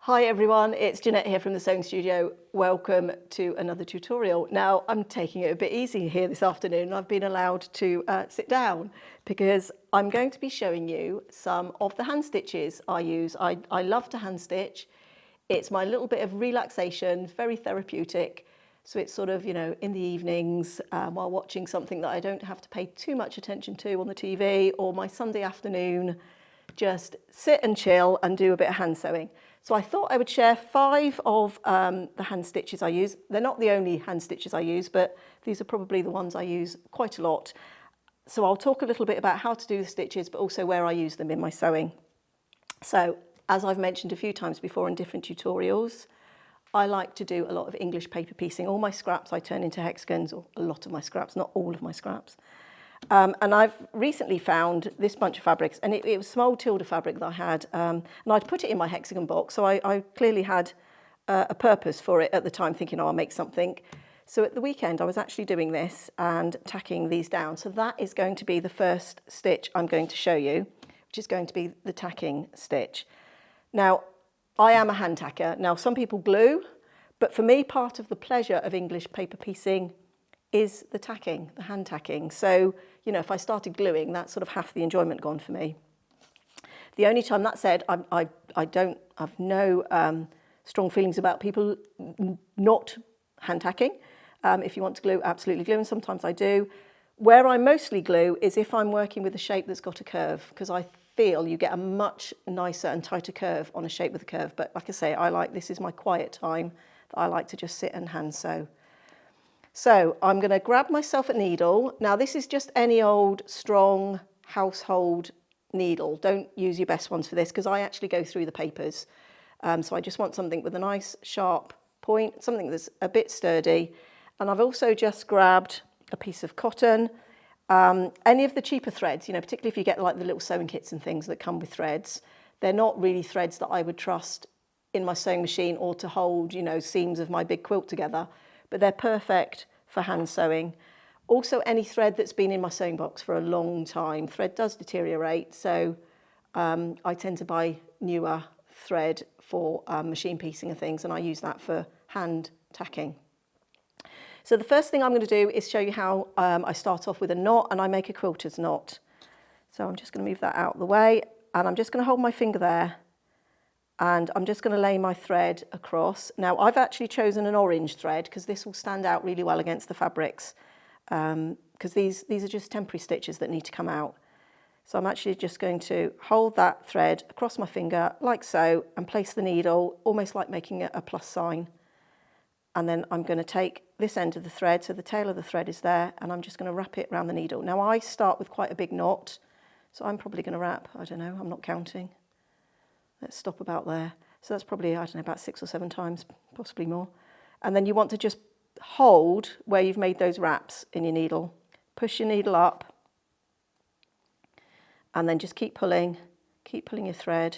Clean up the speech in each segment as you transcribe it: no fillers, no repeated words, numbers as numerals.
Hi everyone, it's Jeanette here from the Sewing Studio. Welcome to another tutorial. Now I'm taking it a bit easy here this afternoon. I've been allowed to sit down because I'm going to be showing you some of the hand stitches I use. I love to hand stitch. It's my little bit of relaxation, very therapeutic. So it's sort of, you know, in the evenings while watching something that I don't have to pay too much attention to on the TV, or my Sunday afternoon, just sit and chill and do a bit of hand sewing. So I thought I would share 5 of the hand stitches I use. They're not the only hand stitches I use, but these are probably the ones I use quite a lot. So I'll talk a little bit about how to do the stitches, but also where I use them in my sewing. So as I've mentioned a few times before in different tutorials, I like to do a lot of English paper piecing. All my scraps I turn into hexagons, or a lot of my scraps, not all of my scraps. And I've recently found this bunch of fabrics, and it was some old Tilda fabric that I had, and I'd put it in my hexagon box, so I clearly had a purpose for it at the time, thinking, oh, I'll make something. So at the weekend I was actually doing this and tacking these down. So that is going to be the first stitch I'm going to show you, which is going to be the tacking stitch. Now, I am a hand tacker. Now, some people glue, but for me, part of the pleasure of English paper piecing is the tacking, the hand tacking. So, you know, if I started gluing, that's sort of half the enjoyment gone for me. The only time, that said, I have no strong feelings about people not hand tacking. If you want to glue, absolutely glue, and sometimes I do. Where I mostly glue is if I'm working with a shape that's got a curve, because I feel you get a much nicer and tighter curve on a shape with a curve. But like I say, this is my quiet time that I like to just sit and hand sew. So I'm going to grab myself a needle. Now this is just any old strong household needle. Don't use your best ones for this, because I actually go through the papers. So I just want something with a nice sharp point, something that's a bit sturdy. And I've also just grabbed a piece of cotton. Any of the cheaper threads, you know, particularly if you get like the little sewing kits and things that come with threads, they're not really threads that I would trust in my sewing machine or to hold, you know, seams of my big quilt together. But they're perfect for hand sewing. Also, any thread that's been in my sewing box for a long time. Thread does deteriorate, so I tend to buy newer thread for machine piecing and things, and I use that for hand tacking. So the first thing I'm going to do is show you how I start off with a knot, and I make a quilter's knot. So I'm just going to move that out of the way, and I'm just going to hold my finger there, and I'm just going to lay my thread across. Now I've actually chosen an orange thread because this will stand out really well against the fabrics, because these are just temporary stitches that need to come out. So I'm actually just going to hold that thread across my finger like so and place the needle almost like making a plus sign. And then I'm going to take this end of the thread, so the tail of the thread is there, and I'm just going to wrap it around the needle. Now I start with quite a big knot, so I'm probably going to wrap, I don't know, I'm not counting. Let's stop about there. So that's probably, I don't know, about 6 or 7 times, possibly more. And then you want to just hold where you've made those wraps in your needle. Push your needle up, and then just keep pulling your thread,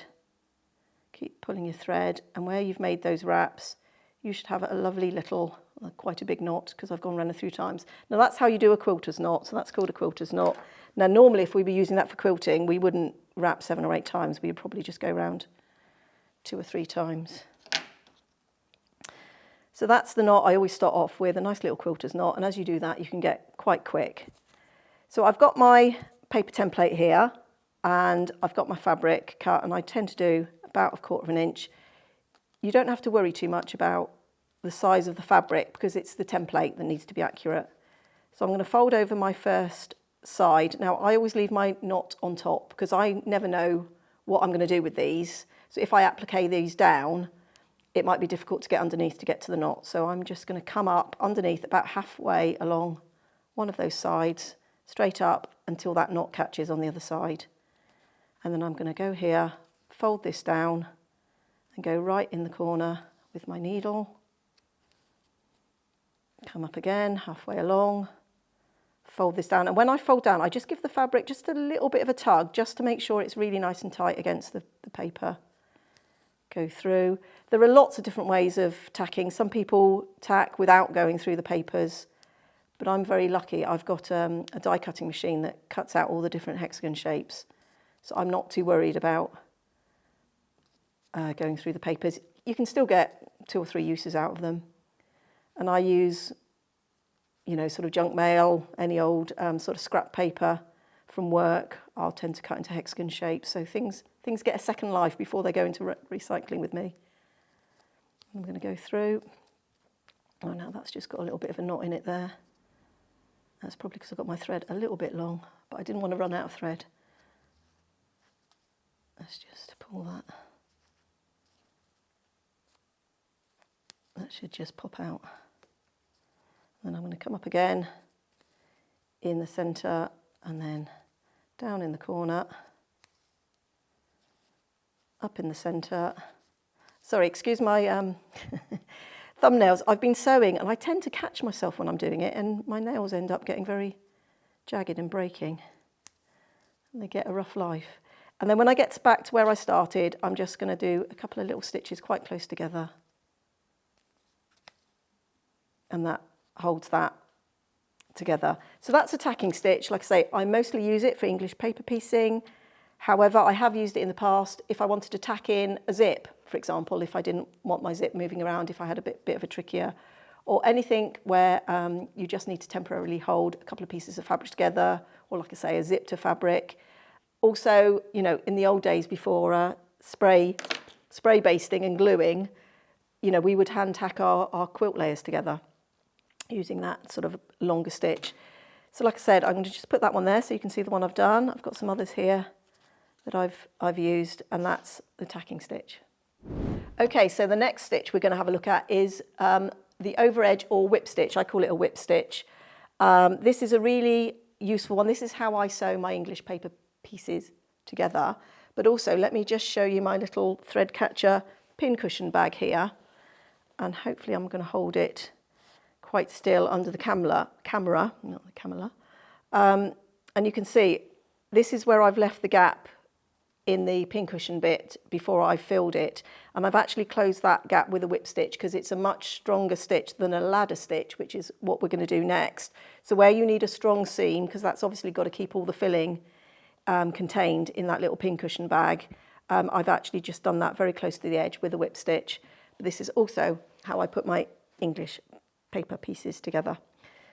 keep pulling your thread, and where you've made those wraps, you should have a lovely little, quite a big knot, because I've gone around a few times. Now that's how you do a quilter's knot, so that's called a quilter's knot. Now normally if we were using that for quilting, we wouldn't wrap 7 or 8 times, we would probably just go around 2 or 3 times. So that's the knot I always start off with, a nice little quilter's knot, and as you do that you can get quite quick. So I've got my paper template here, and I've got my fabric cut, and I tend to do about 1/4 of an inch. You don't have to worry too much about the size of the fabric because it's the template that needs to be accurate. So I'm going to fold over my first side. Now I always leave my knot on top because I never know what I'm going to do with these. So if I applique these down, it might be difficult to get underneath to get to the knot. So I'm just going to come up underneath about halfway along one of those sides, straight up until that knot catches on the other side. And then I'm going to go here, fold this down, and go right in the corner with my needle. Come up again, halfway along, fold this down. And when I fold down, I just give the fabric just a little bit of a tug, just to make sure it's really nice and tight against the paper. Go through. There are lots of different ways of tacking. Some people tack without going through the papers, but I'm very lucky. I've got a die cutting machine that cuts out all the different hexagon shapes. So I'm not too worried about going through the papers. you can still get 2 or 3 uses out of them. And I use, you know, sort of junk mail, any old sort of scrap paper from work. I'll tend to cut into hexagon shapes, so things get a second life before they go into recycling with me. I'm going to go through. Oh, now that's just got a little bit of a knot in it there. That's probably because I've got my thread a little bit long, but I didn't want to run out of thread. Let's just pull that. That should just pop out. Then I'm going to come up again in the centre and then down in the corner, up in the centre. Sorry, excuse my thumbnails. I've been sewing and I tend to catch myself when I'm doing it, and my nails end up getting very jagged and breaking. And they get a rough life. And then when I get back to where I started, I'm just going to do a couple of little stitches quite close together. And that holds that together. So that's a tacking stitch. Like I say, I mostly use it for English paper piecing. However, I have used it in the past if I wanted to tack in a zip, for example, if I didn't want my zip moving around, if I had a bit of a trickier, or anything where you just need to temporarily hold a couple of pieces of fabric together, or like I say, a zip to fabric. Also, you know, in the old days before spray basting and gluing, you know, we would hand tack our quilt layers together using that sort of longer stitch. So like I said, I'm going to just put that one there so you can see the one I've done. I've got some others here that I've used, and that's the tacking stitch. Okay, so the next stitch we're going to have a look at is the over edge or whip stitch. I call it a whip stitch. This is a really useful one. This is how I sew my English paper pieces together. But also, let me just show you my little thread catcher pin cushion bag here, and hopefully I'm going to hold it quite still under the camera, not the camera. And you can see this is where I've left the gap in the pincushion bit before I filled it, and I've actually closed that gap with a whip stitch because it's a much stronger stitch than a ladder stitch, which is what we're going to do next. So where you need a strong seam, because that's obviously got to keep all the filling contained in that little pincushion bag, I've actually just done that very close to the edge with a whip stitch. But this is also how I put my English paper pieces together.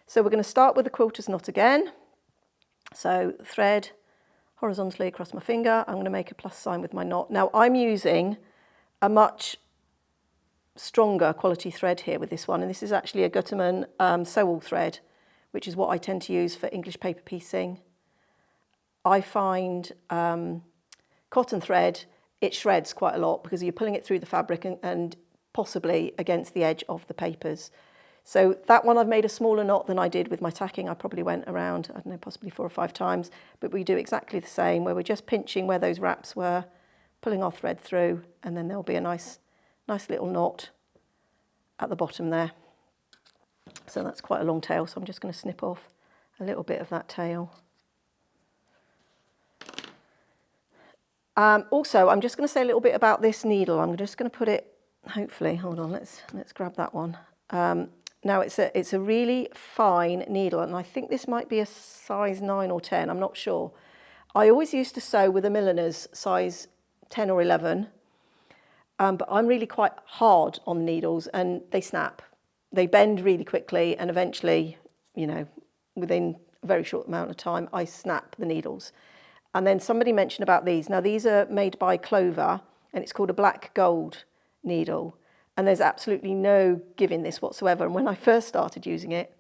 So we're going to start with the quilter's knot again. So thread horizontally across my finger. I'm going to make a plus sign with my knot. Now I'm using a much stronger quality thread here with this one, and this is actually a Gutermann sew-all thread, which is what I tend to use for English paper piecing. I find cotton thread, it shreds quite a lot because you're pulling it through the fabric and possibly against the edge of the papers. So that one I've made a smaller knot than I did with my tacking. I probably went around, I don't know, possibly 4 or 5 times, but we do exactly the same, where we're just pinching where those wraps were, pulling our thread through, and then there'll be a nice little knot at the bottom there. So that's quite a long tail, so I'm just going to snip off a little bit of that tail. Also, I'm just going to say a little bit about this needle. I'm just going to put it, hopefully, hold on, let's grab that one. Now it's a really fine needle, and I think this might be a size 9 or 10, I'm not sure. I always used to sew with a milliner's size 10 or 11, but I'm really quite hard on the needles and they snap. They bend really quickly, and eventually, you know, within a very short amount of time, I snap the needles. And then somebody mentioned about these. Now these are made by Clover, and it's called a black gold needle. And there's absolutely no give in this whatsoever. And when I first started using it,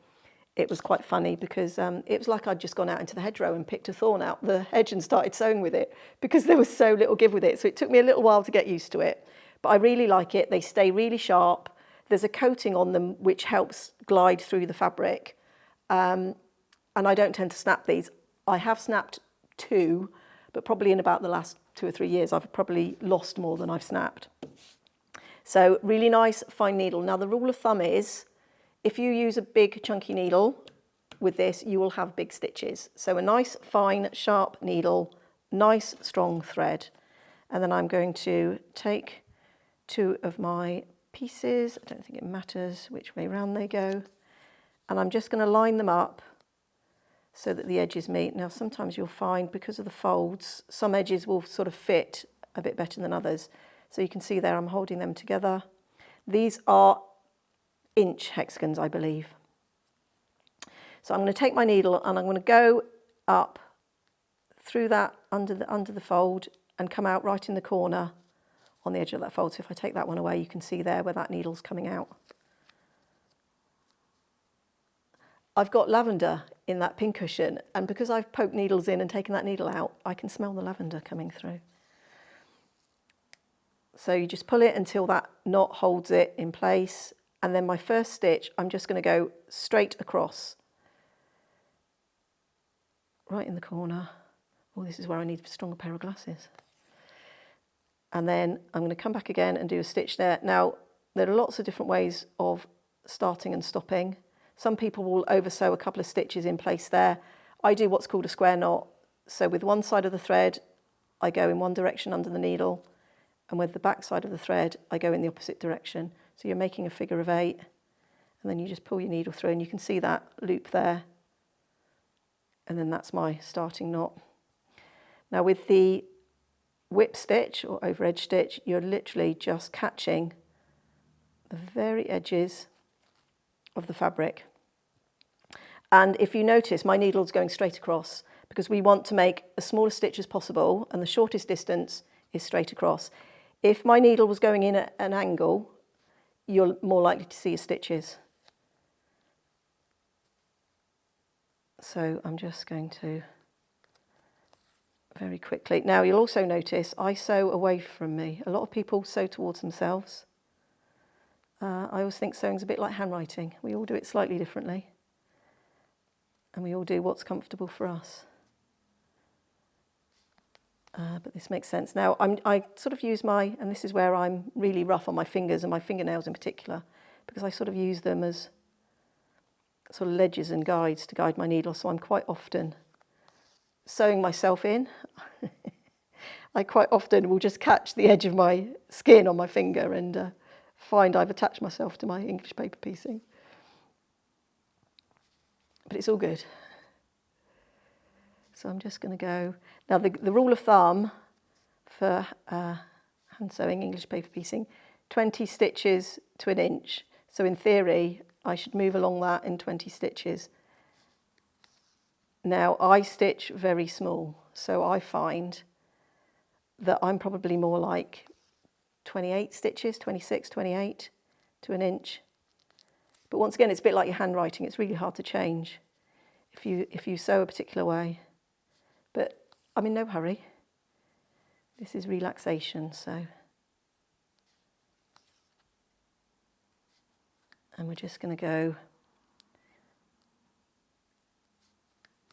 it was quite funny because it was like I'd just gone out into the hedgerow and picked a thorn out the hedge and started sewing with it because there was so little give with it. So it took me a little while to get used to it. But I really like it. They stay really sharp. There's a coating on them which helps glide through the fabric. And I don't tend to snap these. I have snapped 2, but probably in about the last 2 or 3 years, I've probably lost more than I've snapped. So really nice fine needle. Now the rule of thumb is if you use a big chunky needle with this, you will have big stitches. So a nice fine sharp needle, nice strong thread. And then I'm going to take 2 of my pieces. I don't think it matters which way round they go. And I'm just going to line them up so that the edges meet. Now sometimes you'll find because of the folds, some edges will sort of fit a bit better than others. So you can see there I'm holding them together. These are inch hexagons, I believe. So I'm going to take my needle and I'm going to go up through that under the fold and come out right in the corner on the edge of that fold. So if I take that one away, you can see there where that needle's coming out. I've got lavender in that pincushion, and because I've poked needles in and taken that needle out, I can smell the lavender coming through. So you just pull it until that knot holds it in place, and then my first stitch, I'm just going to go straight across, right in the corner. Oh, this is where I need a stronger pair of glasses. And then I'm going to come back again and do a stitch there. Now, there are lots of different ways of starting and stopping. Some people will oversew a couple of stitches in place there. I do what's called a square knot. So with one side of the thread, I go in one direction under the needle, and with the back side of the thread, I go in the opposite direction. So you're making a figure of 8, and then you just pull your needle through, and you can see that loop there. And then that's my starting knot. Now with the whip stitch or over edge stitch, you're literally just catching the very edges of the fabric. And if you notice, my needle's going straight across because we want to make as small a stitch as possible, and the shortest distance is straight across. If my needle was going in at an angle, you're more likely to see your stitches. So I'm just going to very quickly. Now you'll also notice I sew away from me. A lot of people sew towards themselves. I always think sewing's a bit like handwriting. We all do it slightly differently, and we all do what's comfortable for us. But this makes sense. Now I sort of use and this is where I'm really rough on my fingers and my fingernails in particular, because I sort of use them as sort of ledges and guides to guide my needle. So I'm quite often sewing myself in. I quite often will just catch the edge of my skin on my finger and find I've attached myself to my English paper piecing. But it's all good. So I'm just going to go. Now the rule of thumb for hand sewing, English paper piecing, 20 stitches to an inch. So in theory, I should move along that in 20 stitches. Now I stitch very small, so I find that I'm probably more like 28 stitches, 26, 28 to an inch. But once again, it's a bit like your handwriting. It's really hard to change if you sew a particular way. But I'm in no hurry. This is relaxation, so. And we're just going to go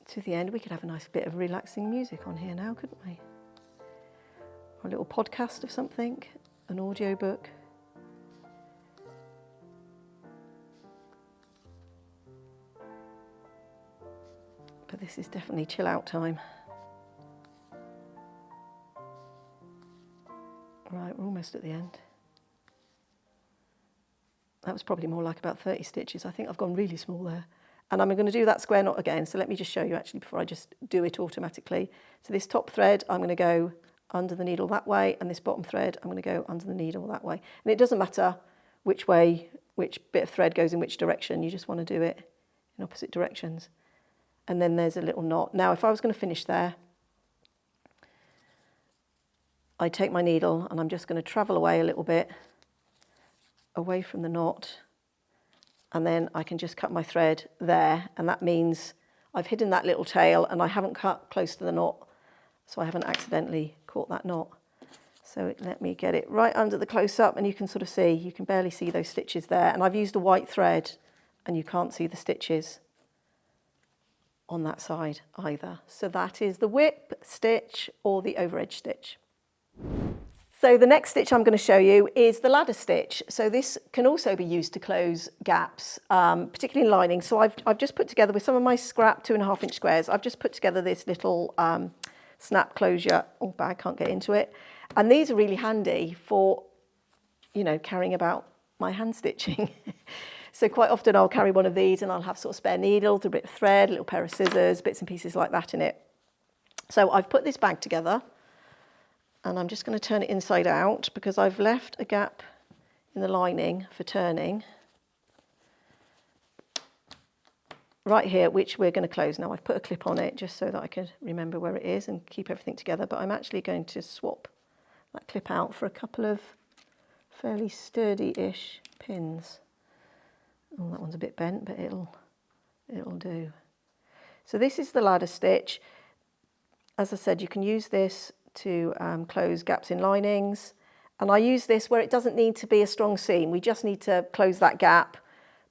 to the end. We could have a nice bit of relaxing music on here now, couldn't we? Or a little podcast of something, an audio book. But this is definitely chill out time. Right, we're almost at the end. That was probably more like about 30 stitches. I think I've gone really small there. And I'm going to do that square knot again. So let me just show you actually before I just do it automatically. So this top thread, I'm going to go under the needle that way, and this bottom thread, I'm going to go under the needle that way. And it doesn't matter which way, which bit of thread goes in which direction. You just want to do it in opposite directions. And then there's a little knot. Now, if I was going to finish there, I take my needle and I'm just going to travel away a little bit away from the knot, and then I can just cut my thread there, and that means I've hidden that little tail and I haven't cut close to the knot, so I haven't accidentally caught that knot. So let me get it right under the close-up, and you can sort of see, you can barely see those stitches there, and I've used a white thread and you can't see the stitches on that side either. So that is the whip stitch or the over edge stitch. So the next stitch I'm going to show you is the ladder stitch. So this can also be used to close gaps, particularly in lining. So I've just put together with some of my scrap 2.5 inch squares, I've just put together this little snap closure. Oh, but I can't get into it. And these are really handy for, carrying about my hand stitching. So quite often I'll carry one of these and I'll have sort of spare needles, a bit of thread, a little pair of scissors, bits and pieces like that in it. So I've put this bag together. and I'm just going to turn it inside out because I've left a gap in the lining for turning right here, which we're going to close. Now I've put a clip on it just so that I can remember where it is and keep everything together, but I'm actually going to swap that clip out for a couple of fairly sturdy-ish pins. Oh, that one's a bit bent, but it'll do. So this is the ladder stitch. As I said, you can use this to close gaps in linings, and I use this where it doesn't need to be a strong seam. We just need to close that gap,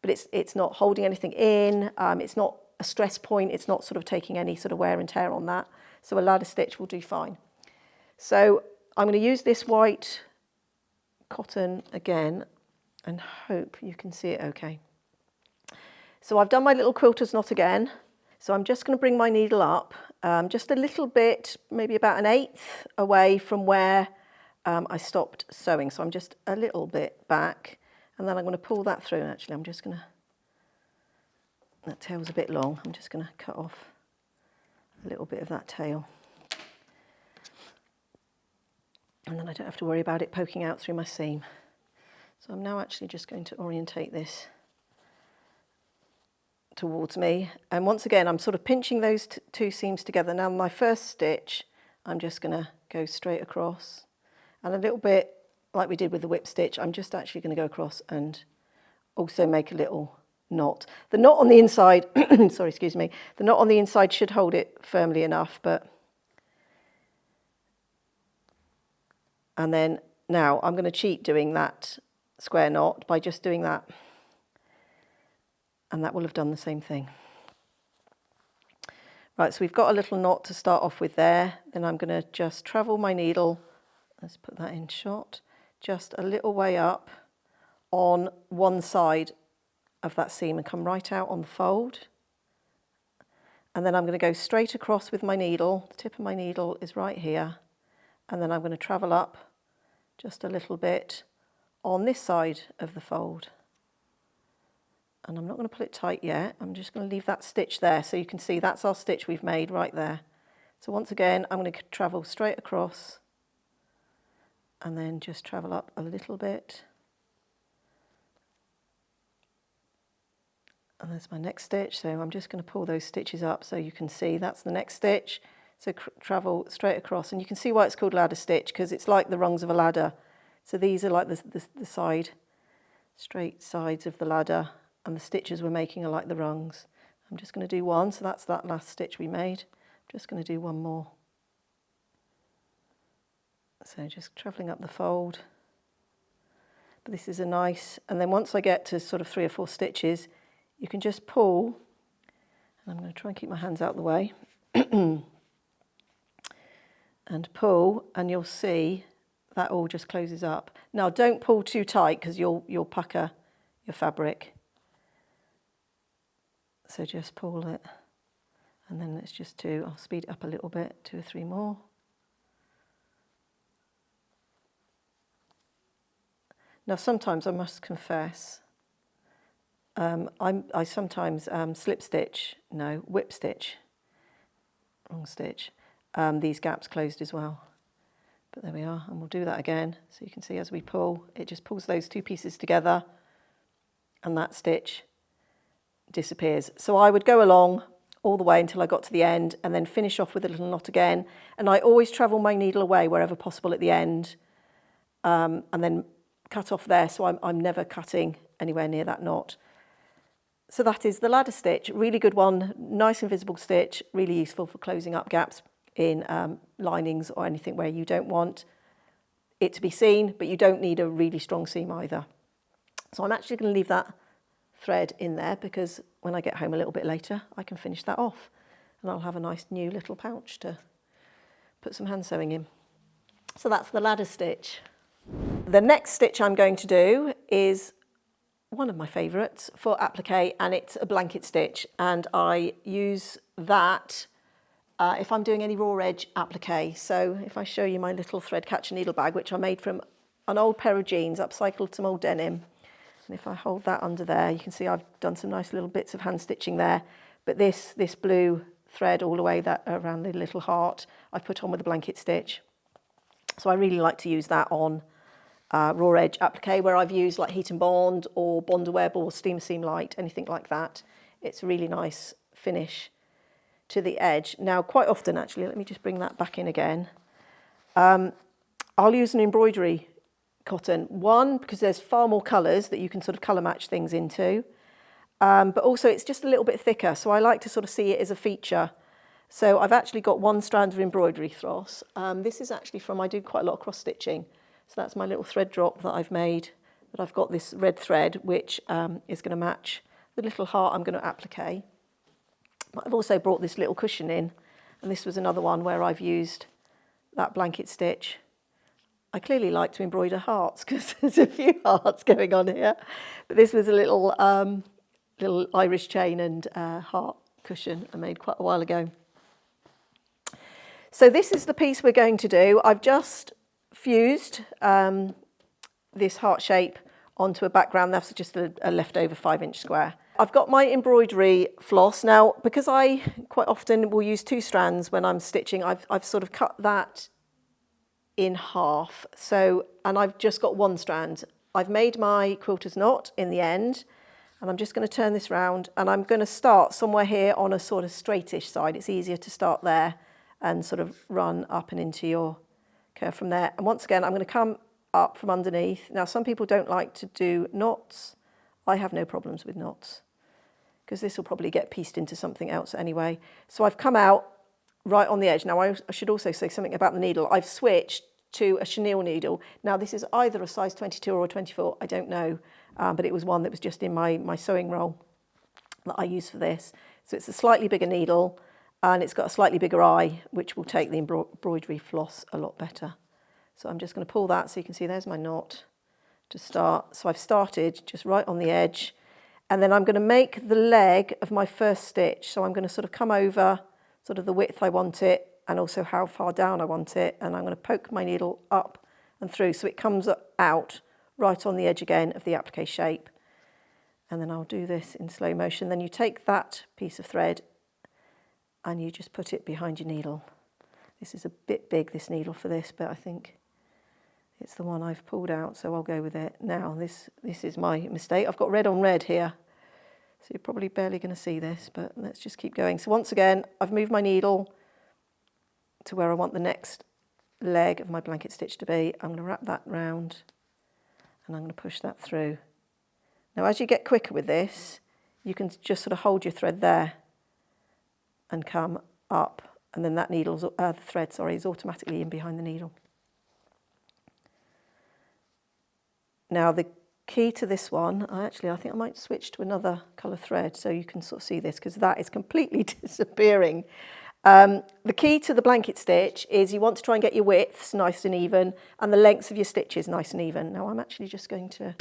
but it's not holding anything in. It's not a stress point. It's not sort of taking any sort of wear and tear on that. So a ladder stitch will do fine. So I'm going to use this white cotton again and hope you can see it okay. So I've done my little quilter's knot again. So I'm just going to bring my needle up just a little bit, maybe about 1/8 away from where I stopped sewing. So I'm just a little bit back, and then I'm going to pull that through. Actually, I'm just going to, that tail's a bit long. I'm just going to cut off a little bit of that tail. And then I don't have to worry about it poking out through my seam. So I'm now actually just going to orientate this towards me, and once again I'm sort of pinching those two seams together. Now my first stitch, I'm just going to go straight across, and a little bit like we did with the whip stitch, I'm just actually going to go across and also make a little knot. The knot on the inside sorry, excuse me, the knot on the inside should hold it firmly enough, but and then now I'm going to cheat doing that square knot by just doing that, and that will have done the same thing. Right, so we've got a little knot to start off with there. Then I'm going to just travel my needle, let's put that in shot, just a little way up on one side of that seam and come right out on the fold. And then I'm going to go straight across with my needle. The tip of my needle is right here. And then I'm going to travel up just a little bit on this side of the fold. And I'm not going to pull it tight yet. I'm just going to leave that stitch there so you can see that's our stitch we've made right there. So once again, I'm going to travel straight across and then just travel up a little bit. And there's my next stitch. So I'm just going to pull those stitches up so you can see that's the next stitch. So travel straight across, and you can see why it's called ladder stitch, because it's like the rungs of a ladder. So these are like the straight sides of the ladder, and the stitches we're making are like the rungs. I'm just going to do one, so that's that last stitch we made. I'm just going to do one more. So just travelling up the fold. But this is a nice, and then once I get to sort of 3 or 4 stitches, you can just pull, and I'm going to try and keep my hands out of the way, and pull, and you'll see that all just closes up. Now don't pull too tight because you'll pucker your fabric. So just pull it, and then let's just do, I'll speed it up a little bit, 2 or 3 more. Now sometimes I must confess, I sometimes whip stitch, wrong stitch, these gaps closed as well. But there we are, and we'll do that again. So you can see as we pull, it just pulls those 2 pieces together, and that stitch disappears. So I would go along all the way until I got to the end and then finish off with a little knot again. And I always travel my needle away wherever possible at the end, and then cut off there, so I'm never cutting anywhere near that knot. So that is the ladder stitch, really good one, nice invisible stitch, really useful for closing up gaps in linings or anything where you don't want it to be seen, but you don't need a really strong seam either. So I'm actually going to leave that thread in there because when I get home a little bit later, I can finish that off, and I'll have a nice new little pouch to put some hand sewing in. So that's the ladder stitch. The next stitch I'm going to do is one of my favourites for applique, and it's a blanket stitch, and I use that if I'm doing any raw edge applique. So if I show you my little thread catcher needle bag, which I made from an old pair of jeans, upcycled some old denim, and if I hold that under there, you can see I've done some nice little bits of hand stitching there, but this blue thread all the way that around the little heart I put on with a blanket stitch. So I really like to use that on raw edge applique where I've used like heat and bond or Bonder Web or Steamer Seam Light, anything like that. It's a really nice finish to the edge. Now, quite often, actually, let me just bring that back in again. I'll use an embroidery cotton. One, because there's far more colours that you can sort of colour match things into. But also it's just a little bit thicker, so I like to sort of see it as a feature. So I've actually got one strand of embroidery floss. This is actually from, I do quite a lot of cross stitching. So that's my little thread drop that I've made. But I've got this red thread, which is going to match the little heart I'm going to applique. But I've also brought this little cushion in, and this was another one where I've used that blanket stitch. I clearly like to embroider hearts because there's a few hearts going on here. But this was a little Irish chain and heart cushion I made quite a while ago. So this is the piece we're going to do. I've just fused this heart shape onto a background. That's just a leftover 5-inch square. I've got my embroidery floss. Now, because I quite often will use 2 strands when I'm stitching, I've sort of cut that in half. So, and I've just got 1 strand. I've made my quilter's knot in the end, and I'm just going to turn this round, and I'm going to start somewhere here on a sort of straightish side. It's easier to start there and sort of run up and into your curve from there. And once again, I'm going to come up from underneath. Now, some people don't like to do knots. I have no problems with knots because this will probably get pieced into something else anyway. So I've come out right on the edge. Now, I should also say something about the needle. I've switched to a chenille needle. Now, this is either a size 22 or a 24, I don't know, but it was one that was just in my sewing roll that I use for this. So it's a slightly bigger needle, and it's got a slightly bigger eye, which will take the embroidery floss a lot better. So I'm just going to pull that so you can see there's my knot to start. So I've started just right on the edge, and then I'm going to make the leg of my first stitch. So I'm going to sort of come over sort of the width I want it and also how far down I want it, and I'm going to poke my needle up and through so it comes out right on the edge again of the applique shape. And then I'll do this in slow motion. Then you take that piece of thread and you just put it behind your needle. This is a bit big, this needle, for this, but I think it's the one I've pulled out, so I'll go with it. Now, this is my mistake. I've got red on red here, so you're probably barely going to see this, but let's just keep going. So once again, I've moved my needle to where I want the next leg of my blanket stitch to be. I'm going to wrap that round, and I'm going to push that through. Now, as you get quicker with this, you can just sort of hold your thread there and come up, and then that the thread is automatically in behind the needle. Now, the key to this one, I think I might switch to another colour thread so you can sort of see this, because that is completely disappearing. The key to the blanket stitch is you want to try and get your widths nice and even and the lengths of your stitches nice and even. Now, I'm actually just going to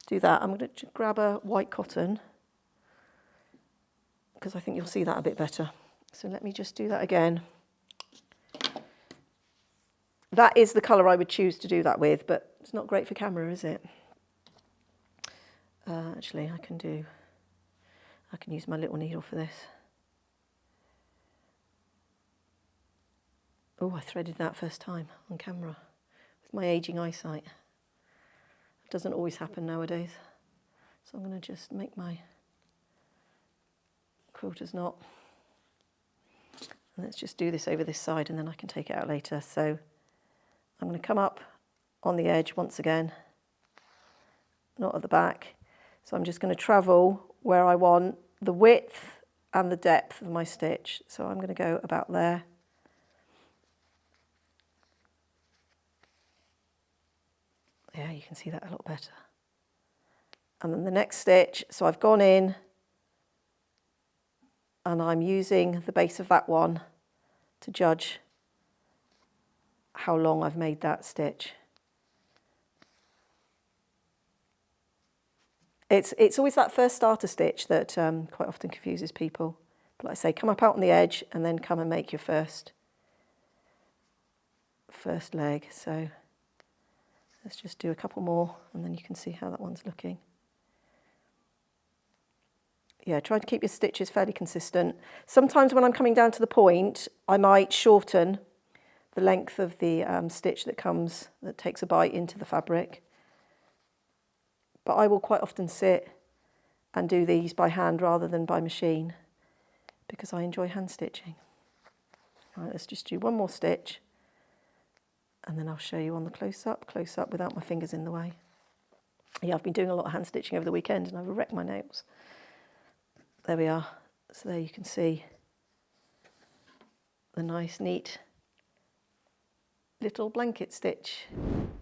do that. I'm going to grab a white cotton because I think you'll see that a bit better. So let me just do that again. That is the colour I would choose to do that with, but it's not great for camera, is it? Actually, I can use my little needle for this. Oh, I threaded that first time on camera with my ageing eyesight. It doesn't always happen nowadays. So I'm going to just make my quilter's knot. And let's just do this over this side and then I can take it out later. So I'm going to come up on the edge once again, not at the back. So I'm just going to travel where I want the width and the depth of my stitch. So I'm going to go about there. Yeah, you can see that a lot better. And then the next stitch, so I've gone in and I'm using the base of that one to judge how long I've made that stitch. It's always that first starter stitch that quite often confuses people. But like I say, come up out on the edge and then come and make your first leg. So let's just do a couple more and then you can see how that one's looking. Yeah, try to keep your stitches fairly consistent. Sometimes when I'm coming down to the point, I might shorten the length of the stitch that takes a bite into the fabric. But I will quite often sit and do these by hand rather than by machine because I enjoy hand stitching. All right, let's just do one more stitch and then I'll show you on the close up without my fingers in the way. Yeah, I've been doing a lot of hand stitching over the weekend and I've wrecked my nails. There we are. So there you can see the nice, neat little blanket stitch.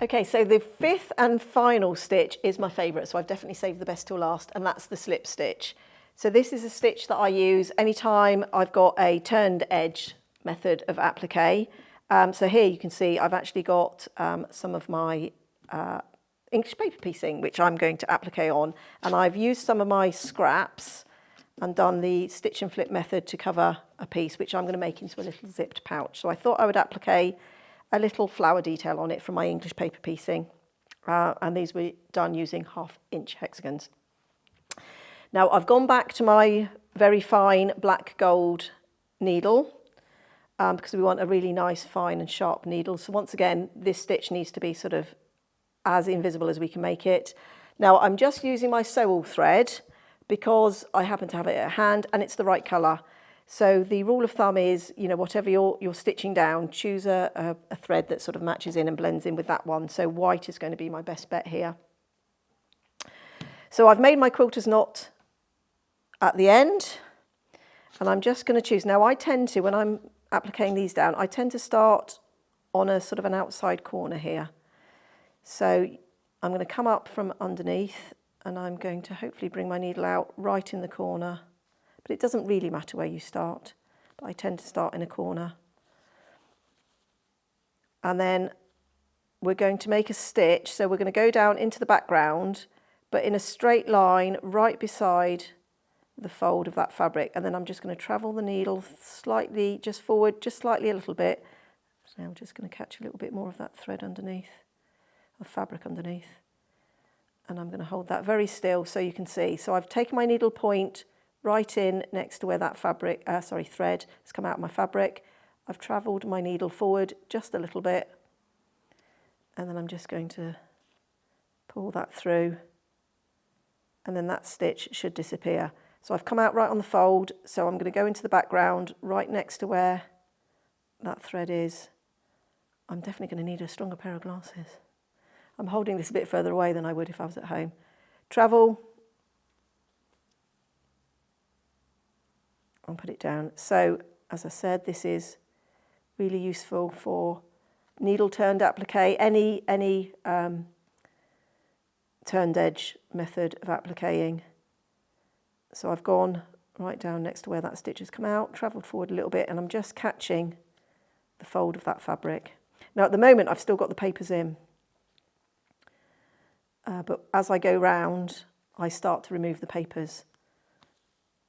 Okay, so the fifth and final stitch is my favourite, so I've definitely saved the best till last, and that's the slip stitch. So this is a stitch that I use anytime I've got a turned edge method of applique. So here you can see I've actually got some of my English paper piecing, which I'm going to applique on, and I've used some of my scraps and done the stitch and flip method to cover a piece, which I'm going to make into a little zipped pouch. So I thought I would applique a little flower detail on it from my English paper piecing, and these were done using 1/2 inch hexagons. Now I've gone back to my very fine black gold needle because we want a really nice fine and sharp needle. So once again, this stitch needs to be sort of as invisible as we can make it. Now I'm just using my sew-all thread because I happen to have it at hand and it's the right colour. So the rule of thumb is, you know, whatever you're stitching down, choose a thread that sort of matches in and blends in with that one. So white is going to be my best bet here. So I've made my quilter's knot at the end and I'm just going to choose. Now I tend to, when I'm appliquing these down, I tend to start on a sort of an outside corner here. So I'm going to come up from underneath and I'm going to hopefully bring my needle out right in the corner. But it doesn't really matter where you start, but I tend to start in a corner. And then we're going to make a stitch, so we're going to go down into the background, but in a straight line right beside the fold of that fabric. And then I'm just going to travel the needle slightly, just forward, just slightly a little bit. So now I'm just going to catch a little bit more of that thread underneath, of fabric underneath. And I'm going to hold that very still so you can see. So I've taken my needle point right in next to where that thread has come out of my fabric. I've travelled my needle forward just a little bit and then I'm just going to pull that through and then that stitch should disappear. So I've come out right on the fold, so I'm going to go into the background right next to where that thread is. I'm definitely going to need a stronger pair of glasses. I'm holding this a bit further away than I would if I was at home. Travel and put it down. So as I said, this is really useful for needle turned applique, any turned edge method of appliquing. So I've gone right down next to where that stitch has come out, travelled forward a little bit, and I'm just catching the fold of that fabric. Now at the moment I've still got the papers in, but as I go round I start to remove the papers.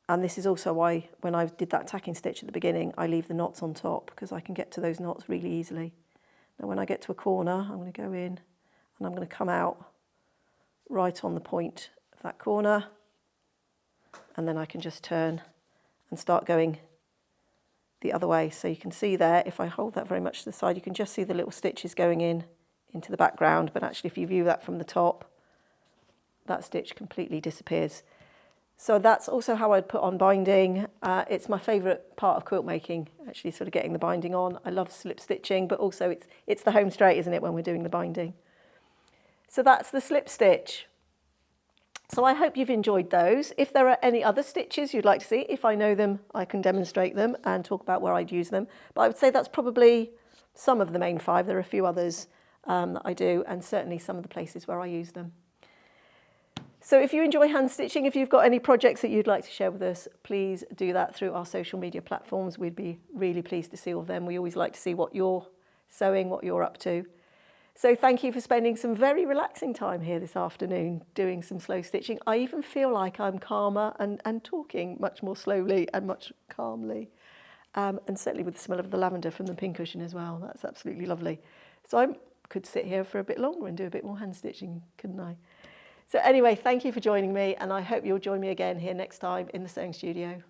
And this is also why when I did that tacking stitch at the beginning, I leave the knots on top because I can get to those knots really easily. Now when I get to a corner, I'm going to go in and I'm going to come out right on the point of that corner. And then I can just turn and start going the other way. So you can see there, if I hold that very much to the side, you can just see the little stitches going into the background. But actually, if you view that from the top, that stitch completely disappears. So that's also how I'd put on binding. It's my favourite part of quilt making, actually sort of getting the binding on. I love slip stitching, but also it's the home straight, isn't it, when we're doing the binding. So that's the slip stitch. So I hope you've enjoyed those. If there are any other stitches you'd like to see, if I know them, I can demonstrate them and talk about where I'd use them. But I would say that's probably some of the main 5. There are a few others that I do, and certainly some of the places where I use them. So if you enjoy hand stitching, if you've got any projects that you'd like to share with us, please do that through our social media platforms. We'd be really pleased to see all of them. We always like to see what you're sewing, what you're up to. So thank you for spending some very relaxing time here this afternoon doing some slow stitching. I even feel like I'm calmer and talking much more slowly and much calmly. And certainly with the smell of the lavender from the pincushion as well. That's absolutely lovely. So I could sit here for a bit longer and do a bit more hand stitching, couldn't I? So anyway, thank you for joining me, and I hope you'll join me again here next time in the sewing studio.